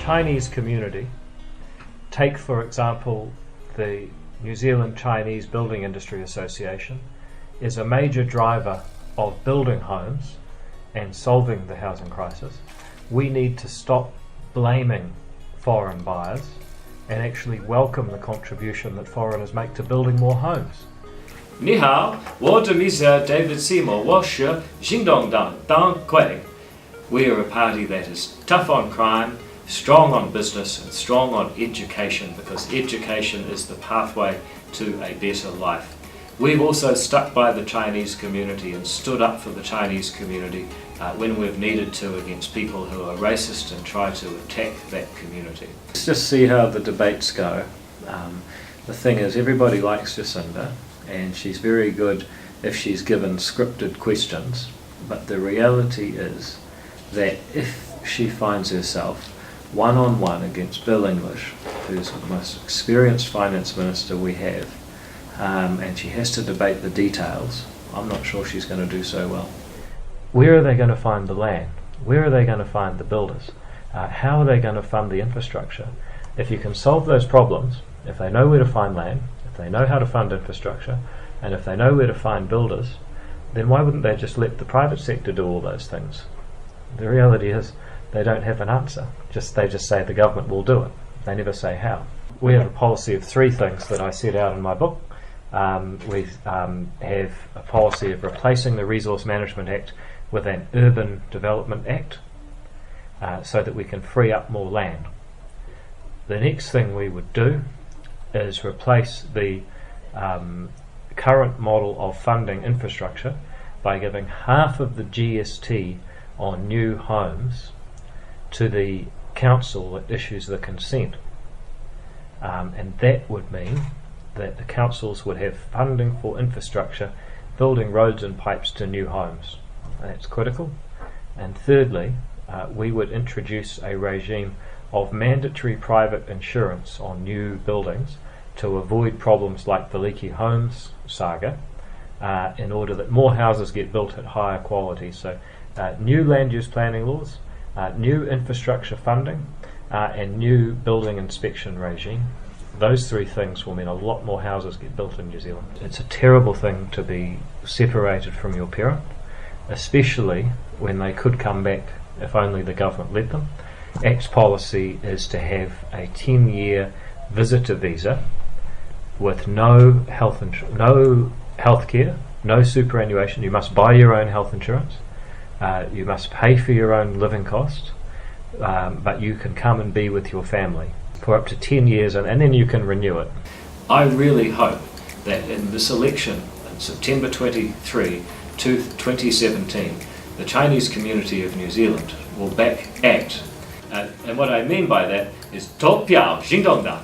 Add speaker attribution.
Speaker 1: Chinese community, take for example the New Zealand Chinese Building Industry Association, is a major driver of building homes and solving the housing crisis. We need to stop blaming foreign buyers and actually welcome the contribution that foreigners make to building more homes.
Speaker 2: 你好，我的名字 David Seymour， 我是行动党中文。We are a party that is tough on crime, strong on business, and strong on education, because education is the pathway to a better life. We've also stuck by the Chinese community and stood up for the Chinese community when we've needed to against people who are racist and try to attack that community. Let's just see how the debates go. The thing is, everybody likes Jacinda, and she's very good if she's given scripted questions, but the reality is that if she finds herself one-on-one against Bill English, who's the most experienced finance minister we have, and she has to debate the details, I'm not sure she's going to do so well.
Speaker 1: Where are they going to find the land? Where are they going to find the builders? How are they going to fund the infrastructure? If you can solve those problems, if they know where to find land, if they know how to fund infrastructure, and if they know where to find builders, then why wouldn't they just let the private sector do all those things? The reality is they don't have an answer. They just say the government will do it. They never say how. We have a policy of three things that I set out in my book. We have a policy of replacing the Resource Management Act with an Urban Development Act so that we can free up more land. The next thing we would do is replace the current model of funding infrastructure by giving half of the GST on new homes to the council that issues the consent. And that would mean that the councils would have funding for infrastructure, building roads and pipes to new homes. That's critical. And thirdly, we would introduce a regime of mandatory private insurance on new buildings to avoid problems like the leaky homes saga, in order that more houses get built at higher quality. So new land use planning laws, new infrastructure funding, and new building inspection regime. Those three things will mean a lot more houses get built in New Zealand. It's a terrible thing to be separated from your parent, especially when they could come back if only the government let them. ACT's policy is to have a 10-year visitor visa with no health care, no superannuation. You must buy your own health insurance. You must pay for your own living cost, but you can come and be with your family for up to 10 years, and then you can renew it. I really hope that in this election, in September 23 to 2017, the Chinese community of New Zealand will back ACT. And what I mean by that is 投票行动党